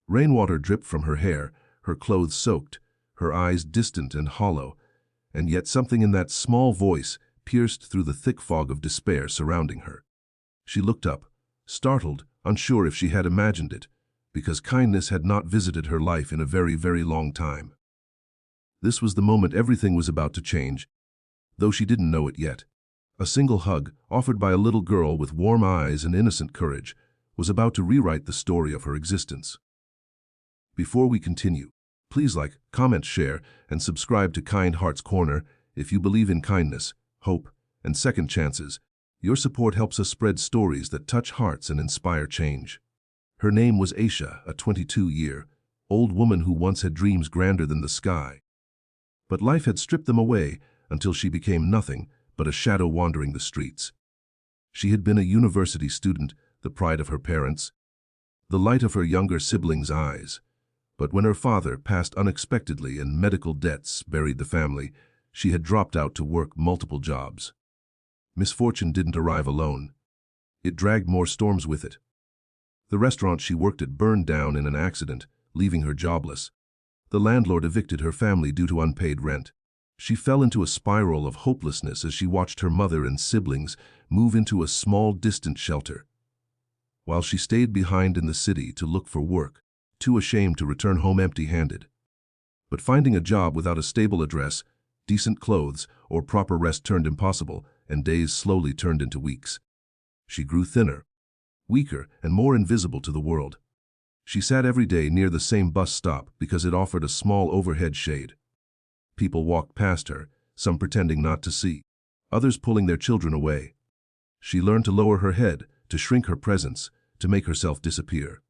Rainwater dripped from her hair, her clothes soaked, her eyes distant and hollow, and yet something in that small voice pierced through the thick fog of despair surrounding her. She looked up, startled, unsure if she had imagined it, because kindness had not visited her life in a very, very long time. This was the moment everything was about to change, though she didn't know it yet. A single hug, offered by a little girl with warm eyes and innocent courage, was about to rewrite the story of her existence. Before we continue, please like, comment, share, and subscribe to Kind Hearts Corner if you believe in kindness, hope, and second chances. Your support helps us spread stories that touch hearts and inspire change. Her name was Aisha, a 22-year-old woman who once had dreams grander than the sky. But life had stripped them away until she became nothing but a shadow wandering the streets. She had been a university student, the pride of her parents, the light of her younger siblings' eyes. But when her father passed unexpectedly and medical debts buried the family, she had dropped out to work multiple jobs. Misfortune didn't arrive alone. It dragged more storms with it. The restaurant she worked at burned down in an accident, leaving her jobless. The landlord evicted her family due to unpaid rent. She fell into a spiral of hopelessness as she watched her mother and siblings move into a small, distant shelter, while she stayed behind in the city to look for work, too ashamed to return home empty-handed. But finding a job without a stable address, decent clothes, or proper rest turned impossible, and days slowly turned into weeks. She grew thinner, weaker, and more invisible to the world. She sat every day near the same bus stop because it offered a small overhead shade. People walked past her, some pretending not to see, others pulling their children away. She learned to lower her head, to shrink her presence, to make herself disappear.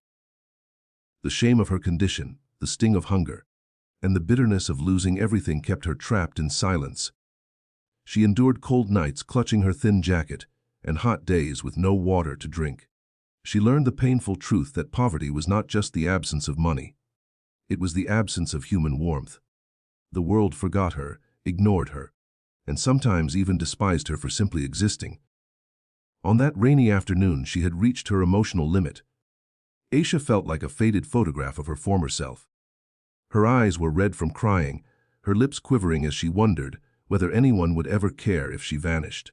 The shame of her condition, the sting of hunger, and the bitterness of losing everything kept her trapped in silence. She endured cold nights clutching her thin jacket and hot days with no water to drink. She learned the painful truth that poverty was not just the absence of money. It was the absence of human warmth. The world forgot her, ignored her, and sometimes even despised her for simply existing. On that rainy afternoon, she had reached her emotional limit. Aisha felt like a faded photograph of her former self. Her eyes were red from crying, her lips quivering as she wondered whether anyone would ever care if she vanished.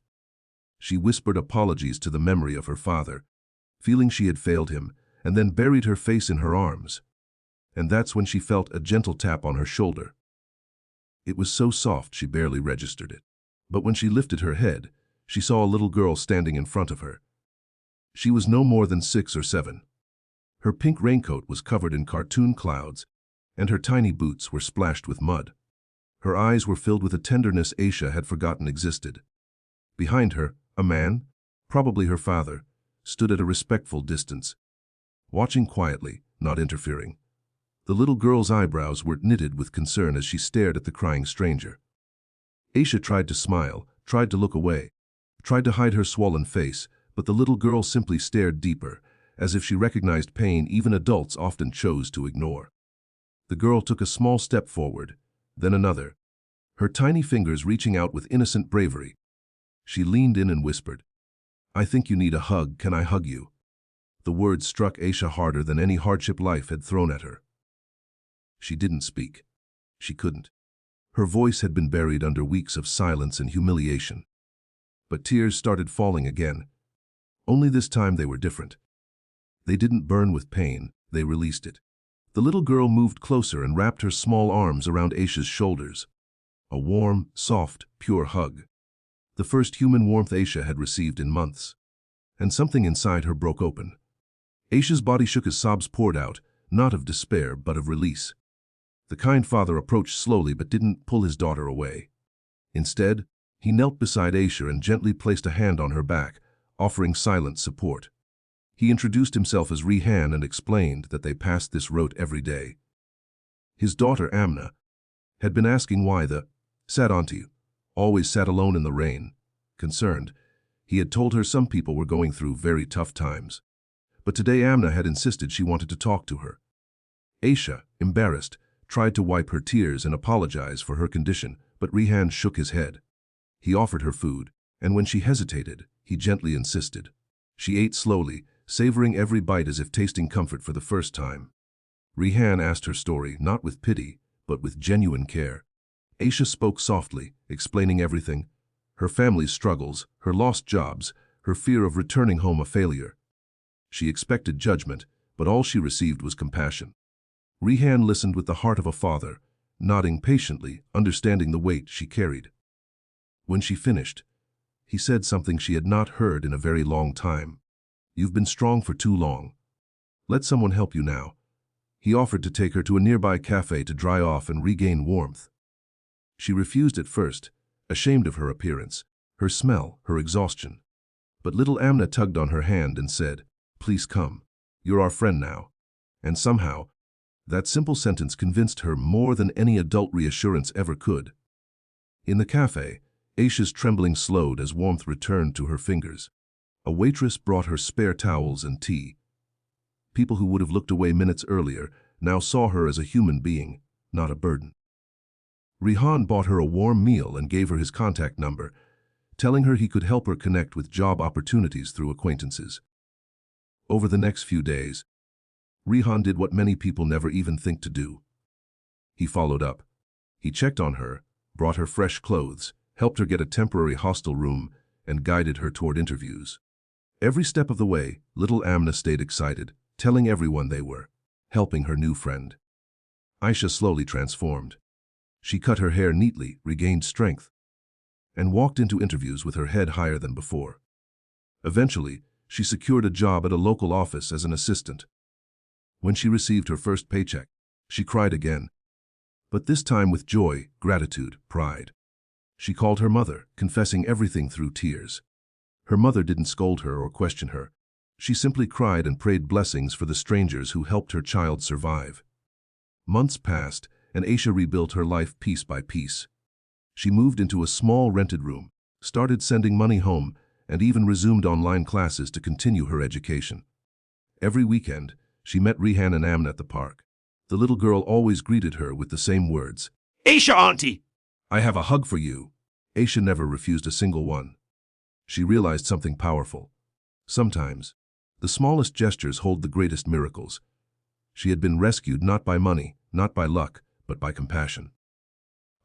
She whispered apologies to the memory of her father, feeling she had failed him, and then buried her face in her arms. And that's when she felt a gentle tap on her shoulder. It was so soft she barely registered it. But when she lifted her head, she saw a little girl standing in front of her. She was no more than 6 or 7. Her pink raincoat was covered in cartoon clouds, and her tiny boots were splashed with mud. Her eyes were filled with a tenderness Aisha had forgotten existed. Behind her, a man, probably her father, stood at a respectful distance, watching quietly, not interfering. The little girl's eyebrows were knitted with concern as she stared at the crying stranger. Aisha tried to smile, tried to look away, tried to hide her swollen face, but the little girl simply stared deeper, as if she recognized pain even adults often chose to ignore. The girl took a small step forward, then another, her tiny fingers reaching out with innocent bravery. She leaned in and whispered, "I think you need a hug. Can I hug you?" The words struck Aisha harder than any hardship life had thrown at her. She didn't speak. She couldn't. Her voice had been buried under weeks of silence and humiliation. But tears started falling again. Only this time they were different. They didn't burn with pain, they released it. The little girl moved closer and wrapped her small arms around Aisha's shoulders. A warm, soft, pure hug. The first human warmth Aisha had received in months. And something inside her broke open. Aisha's body shook as sobs poured out, not of despair but of release. The kind father approached slowly but didn't pull his daughter away. Instead, he knelt beside Aisha and gently placed a hand on her back, offering silent support. He introduced himself as Rehan and explained that they passed this road every day. His daughter, Amna, had been asking why the sad auntie always sat alone in the rain. Concerned, he had told her some people were going through very tough times. But today Amna had insisted she wanted to talk to her. Aisha, embarrassed, tried to wipe her tears and apologize for her condition, but Rehan shook his head. He offered her food, and when she hesitated, he gently insisted. She ate slowly, savoring every bite as if tasting comfort for the first time. Rihan asked her story, not with pity, but with genuine care. Aisha spoke softly, explaining everything: her family's struggles, her lost jobs, her fear of returning home a failure. She expected judgment, but all she received was compassion. Rihan listened with the heart of a father, nodding patiently, understanding the weight she carried. When she finished, he said something she had not heard in a very long time. "You've been strong for too long. Let someone help you now." He offered to take her to a nearby cafe to dry off and regain warmth. She refused at first, ashamed of her appearance, her smell, her exhaustion. But little Amna tugged on her hand and said, "Please come. You're our friend now." And somehow, that simple sentence convinced her more than any adult reassurance ever could. In the cafe, Aisha's trembling slowed as warmth returned to her fingers. A waitress brought her spare towels and tea. People who would have looked away minutes earlier now saw her as a human being, not a burden. Rihan bought her a warm meal and gave her his contact number, telling her he could help her connect with job opportunities through acquaintances. Over the next few days, Rihan did what many people never even think to do. He followed up. He checked on her, brought her fresh clothes, helped her get a temporary hostel room, and guided her toward interviews. Every step of the way, little Amna stayed excited, telling everyone they were helping her new friend. Aisha slowly transformed. She cut her hair neatly, regained strength, and walked into interviews with her head higher than before. Eventually, she secured a job at a local office as an assistant. When she received her first paycheck, she cried again, but this time with joy, gratitude, pride. She called her mother, confessing everything through tears. Her mother didn't scold her or question her. She simply cried and prayed blessings for the strangers who helped her child survive. Months passed, and Aisha rebuilt her life piece by piece. She moved into a small rented room, started sending money home, and even resumed online classes to continue her education. Every weekend, she met Rihan and Amna at the park. The little girl always greeted her with the same words. "Aisha, auntie!" "I have a hug for you." Aisha never refused a single one. She realized something powerful. Sometimes, the smallest gestures hold the greatest miracles. She had been rescued not by money, not by luck, but by compassion.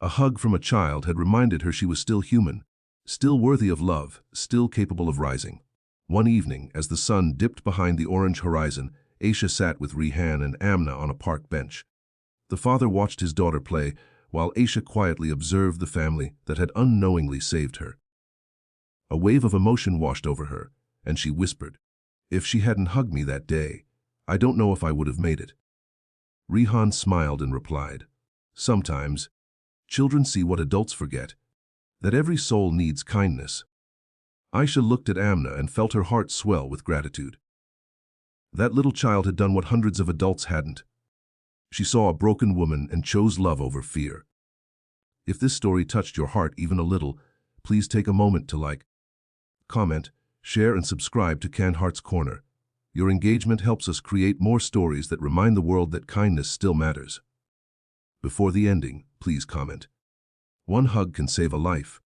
A hug from a child had reminded her she was still human, still worthy of love, still capable of rising. One evening, as the sun dipped behind the orange horizon, Aisha sat with Rihan and Amna on a park bench. The father watched his daughter play, while Aisha quietly observed the family that had unknowingly saved her. A wave of emotion washed over her, and she whispered, "If she hadn't hugged me that day, I don't know if I would have made it." Rihan smiled and replied, "Sometimes, children see what adults forget, that every soul needs kindness." Aisha looked at Amna and felt her heart swell with gratitude. That little child had done what hundreds of adults hadn't. She saw a broken woman and chose love over fear. If this story touched your heart even a little, please take a moment to like, comment, share, and subscribe to Kind Hearts Corner. Your engagement helps us create more stories that remind the world that kindness still matters. Before the ending, please comment. One hug can save a life.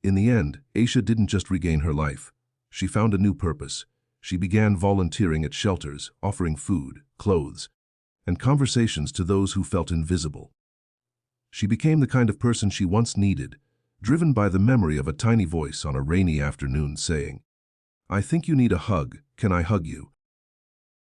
In the end, Aisha didn't just regain her life. She found a new purpose. She began volunteering at shelters, offering food, clothes, and conversations to those who felt invisible. She became the kind of person she once needed, driven by the memory of a tiny voice on a rainy afternoon saying, "I think you need a hug, can I hug you?"